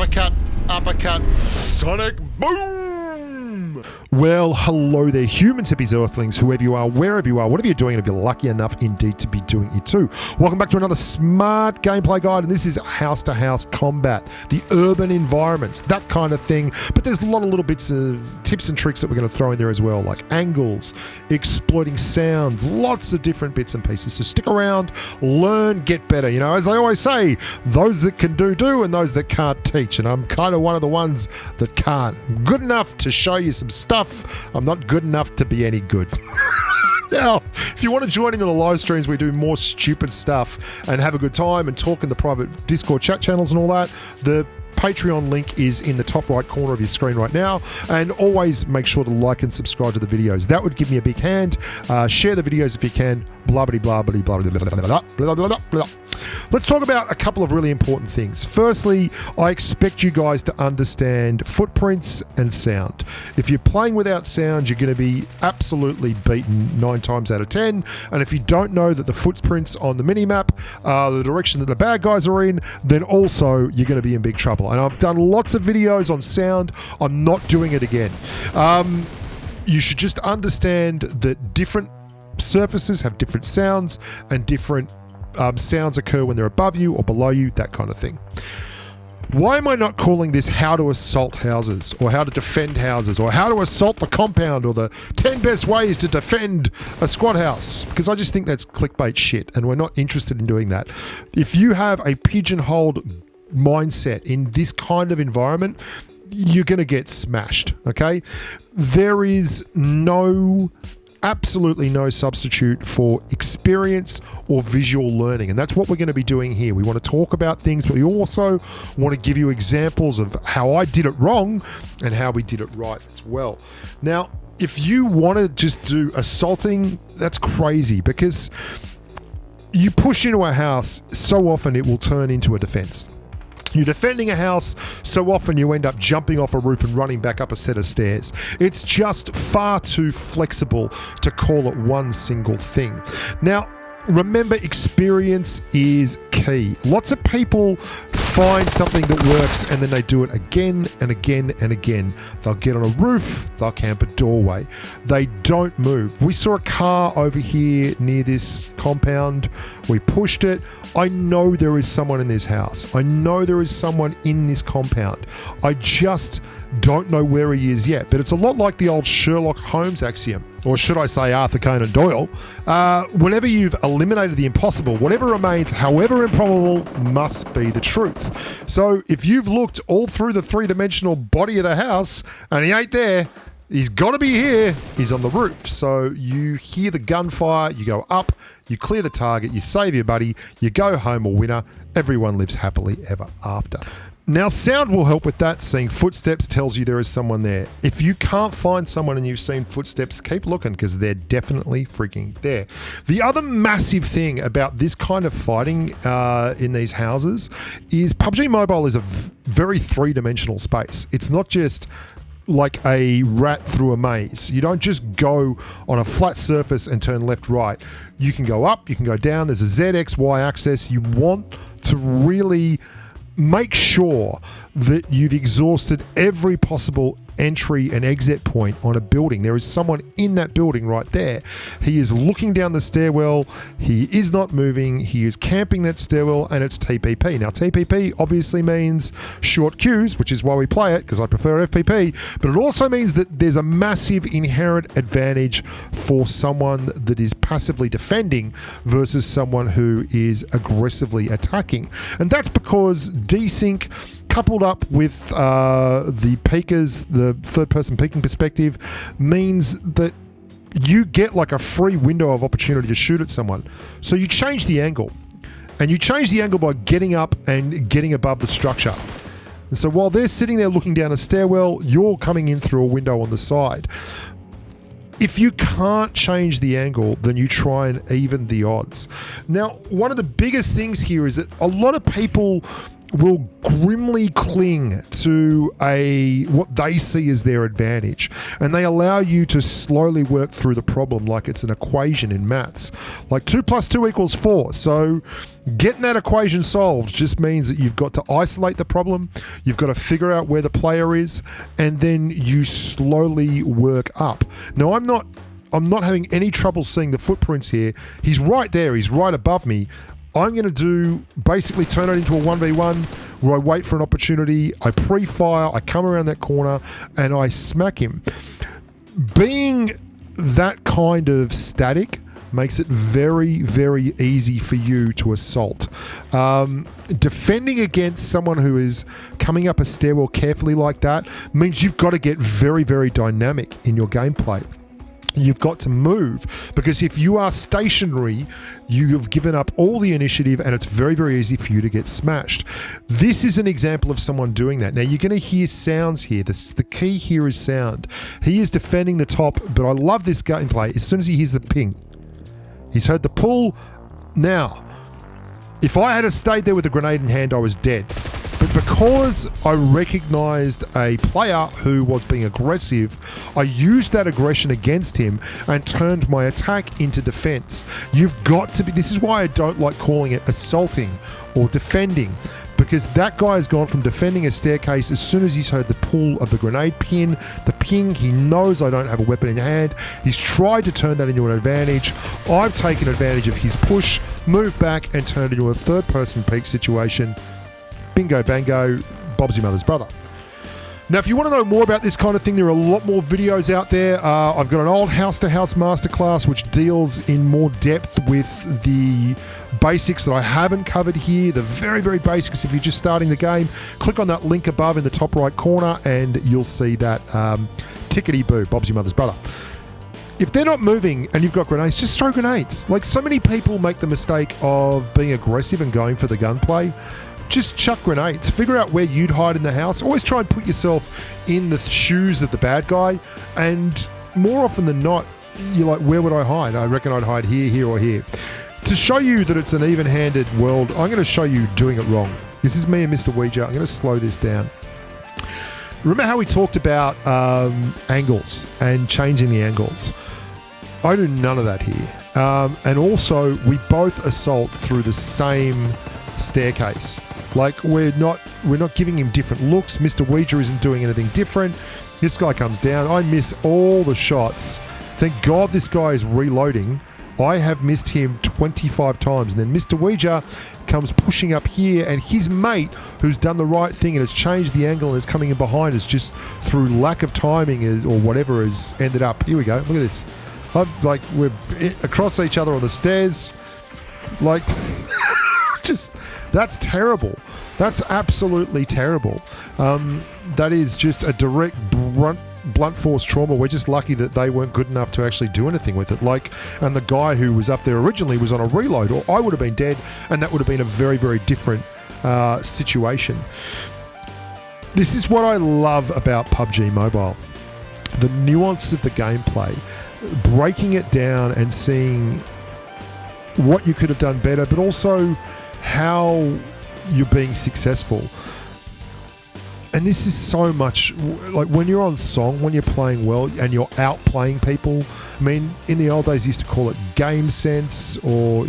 uppercut, uppercut, sonic boom! Well, hello there, humans, hippies, earthlings, whoever you are, wherever you are, whatever you're doing, if you're lucky enough indeed to be doing it too. Welcome back to another smart gameplay guide, and this is house-to-house combat, the urban environments, that kind of thing. But there's a lot of little bits of tips and tricks that we're going to throw in there as well, like angles, exploiting sound, lots of different bits and pieces. So stick around, learn, get better. You know, as I always say, those that can do, and those that can't teach. And I'm kind of one of the ones that can't. Good enough to show you some stuff. I'm not good enough to be any good. Now, if you want to join in on the live streams, we do more stupid stuff and have a good time and talk in the private Discord chat channels and all that. The Patreon link is in the top right corner of your screen right now, and always make sure to like and subscribe to the videos. That would give me a big hand. Share the videos if you can. Blah blah blah blah blah blah blah blah blah blah. Let's talk about a couple of really important things. Firstly, I expect you guys to understand footprints and sound. If you're playing without sound, you're going to be absolutely beaten 9 times out of 10. And if you don't know that the footprints on the minimap are the direction that the bad guys are in, then also you're going to be in big trouble. And I've done lots of videos on sound. I'm not doing it again. You should just understand that different surfaces have different sounds, and different sounds occur when they're above you or below you, that kind of thing. Why am I not calling this how to assault houses, or how to defend houses, or how to assault the compound, or the 10 best ways to defend a squad house? Because I just think that's clickbait shit, and we're not interested in doing that. If you have a pigeonholed mindset in this kind of environment, you're going to get smashed, okay? There is absolutely no substitute for experience or visual learning, and that's what we're going to be doing here. We want to talk about things, but we also want to give you examples of how I did it wrong and how we did it right as well. Now, if you want to just do assaulting, that's crazy, because you push into a house, so often it will turn into a defense. You're defending a house, so often you end up jumping off a roof and running back up a set of stairs. It's just far too flexible to call it one single thing. Now, remember, experience is key. Lots of people find something that works and then they do it again and again and again. They'll get on a roof, they'll camp a doorway. They don't move. We saw a car over here near this compound. We pushed it. I know there is someone in this house. I know there is someone in this compound. I just don't know where he is yet. But it's a lot like the old Sherlock Holmes axiom, or should I say Arthur Conan Doyle. Whenever you've eliminated the impossible, whatever remains, however improbable, must be the truth. So if you've looked all through the three-dimensional body of the house and he ain't there, he's got to be here. He's on the roof. So you hear the gunfire, you go up, you clear the target, you save your buddy, you go home a winner. Everyone lives happily ever after. Now, sound will help with that. Seeing footsteps tells you there is someone there. If you can't find someone and you've seen footsteps, keep looking, because they're definitely freaking there. The other massive thing about this kind of fighting in these houses is PUBG Mobile is a very three-dimensional space. It's not just like a rat through a maze. You don't just go on a flat surface and turn left, right. You can go up, you can go down. There's a Z, X, Y axis. You want to really make sure that you've exhausted every possible entry and exit point on a building. There is someone in that building right there. He is looking down the stairwell. He is not moving. He is camping that stairwell, and it's TPP. Now, TPP obviously means short queues, which is why we play it, because I prefer FPP, but it also means that there's a massive inherent advantage for someone that is passively defending versus someone who is aggressively attacking. And that's because desync, coupled up with the peekers, the third-person peeking perspective, means that you get like a free window of opportunity to shoot at someone. So you change the angle. And you change the angle by getting up and getting above the structure. And so while they're sitting there looking down a stairwell, you're coming in through a window on the side. If you can't change the angle, then you try and even the odds. Now, one of the biggest things here is that a lot of people will grimly cling to what they see as their advantage, and they allow you to slowly work through the problem like it's an equation in maths. Like 2 + 2 = 4. So getting that equation solved just means that you've got to isolate the problem, you've got to figure out where the player is, and then you slowly work up. Now, I'm not having any trouble seeing the footprints here. He's right there, he's right above me. I'm going to basically turn it into a 1v1 where I wait for an opportunity, I pre-fire, I come around that corner, and I smack him. Being that kind of static makes it very, very easy for you to assault. Defending against someone who is coming up a stairwell carefully like that means you've got to get very, very dynamic in your gameplay. You've got to move, because if you are stationary, you have given up all the initiative and it's very, very easy for you to get smashed. This is an example of someone doing that. Now, you're going to hear sounds here. The key here is sound. He is defending the top, but I love this gameplay. As soon as he hears the ping, he's heard the pull. Now, if I had stayed there with a grenade in hand, I was dead. But because I recognised a player who was being aggressive, I used that aggression against him and turned my attack into defence. You've got to be... This is why I don't like calling it assaulting or defending, because that guy has gone from defending a staircase as soon as he's heard the pull of the grenade pin, the ping, he knows I don't have a weapon in hand. He's tried to turn that into an advantage. I've taken advantage of his push, moved back and turned it into a third-person peek situation. Bingo, bango, Bob's your mother's brother. Now, if you want to know more about this kind of thing, there are a lot more videos out there. I've got an old house-to-house masterclass which deals in more depth with the basics that I haven't covered here, the very, very basics. If you're just starting the game, click on that link above in the top right corner and you'll see that tickety-boo, Bob's your mother's brother. If they're not moving and you've got grenades, just throw grenades. Like, so many people make the mistake of being aggressive and going for the gunplay. Just chuck grenades. Figure out where you'd hide in the house. Always try and put yourself in the shoes of the bad guy. And more often than not, you're like, where would I hide? I reckon I'd hide here, here, or here. To show you that it's an even-handed world, I'm going to show you doing it wrong. This is me and Mr. Ouija. I'm going to slow this down. Remember how we talked about angles and changing the angles? I do none of that here. And also, we both assault through the same staircase. Like, we're not giving him different looks. Mr. Ouija isn't doing anything different. This guy comes down. I miss all the shots. Thank God this guy is reloading. I have missed him 25 times. And then Mr. Ouija comes pushing up here, and his mate, who's done the right thing and has changed the angle and is coming in behind us, just through lack of timing or whatever, has ended up. Here we go. Look at this. We're across each other on the stairs. Like... Just, that's terrible. That's absolutely terrible. That is just a direct blunt force trauma. We're just lucky that they weren't good enough to actually do anything with it. And the guy who was up there originally was on a reload, or I would have been dead, and that would have been a very, very different situation. This is what I love about PUBG Mobile. The nuance of the gameplay, breaking it down and seeing what you could have done better, but also how you're being successful. And this is so much like when you're on song, when you're playing well and you're outplaying people. I mean, in the old days, you used to call it game sense, or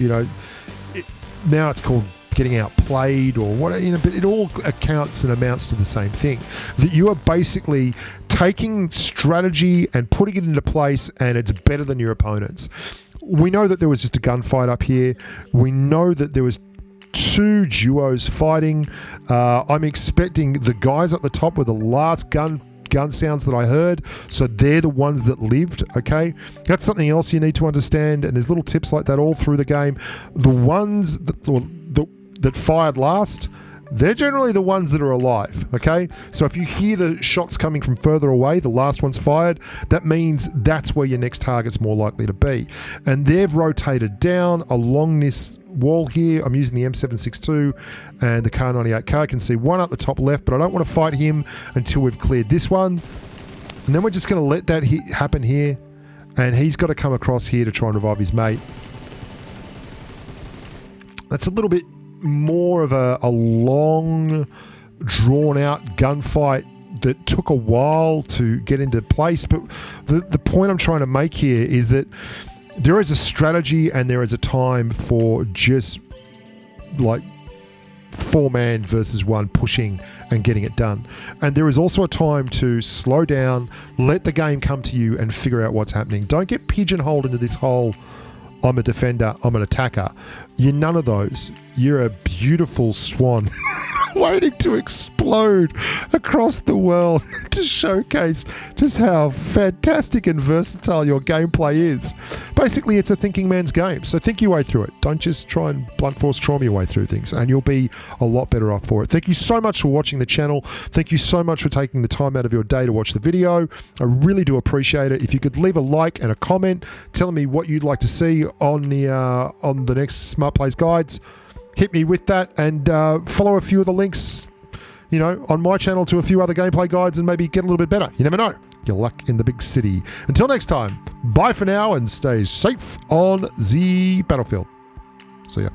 now it's called getting outplayed, or what, but it all accounts and amounts to the same thing. That you are basically taking strategy and putting it into place, and it's better than your opponents. We know that there was just a gunfight up here. We know that there was 2 duos fighting. I'm expecting the guys at the top were the last gun sounds that I heard, so they're the ones that lived. Okay, that's something else you need to understand, and there's little tips like that all through the game. The ones that fired last, they're generally the ones that are alive. Okay, so if you hear the shots coming from further away, the last one's fired, that means that's where your next target's more likely to be. And they've rotated down along this wall here. I'm using the M762 and the Kar98K. I can see one up the top left, but I don't want to fight him until we've cleared this one. And then we're just going to let that happen here, and he's got to come across here to try and revive his mate. That's a little bit more of a long, drawn-out gunfight that took a while to get into place. But the point I'm trying to make here is that there is a strategy and there is a time for just like 4-man versus 1 pushing and getting it done. And there is also a time to slow down, let the game come to you and figure out what's happening. Don't get pigeonholed into this whole, I'm a defender, I'm an attacker. You're none of those. You're a beautiful swan waiting to explode across the world to showcase just how fantastic and versatile your gameplay is. Basically, it's a thinking man's game, so think your way through it. Don't just try and blunt force trauma your way through things, and you'll be a lot better off for it. Thank you so much for watching the channel. Thank you so much for taking the time out of your day to watch the video. I really do appreciate it. If you could leave a like and a comment telling me what you'd like to see on the next Smart Plays Guides, hit me with that, and follow a few of the links, on my channel to a few other gameplay guides, and maybe get a little bit better. You never know. Your luck in the big city. Until next time, bye for now, and stay safe on the battlefield. See ya.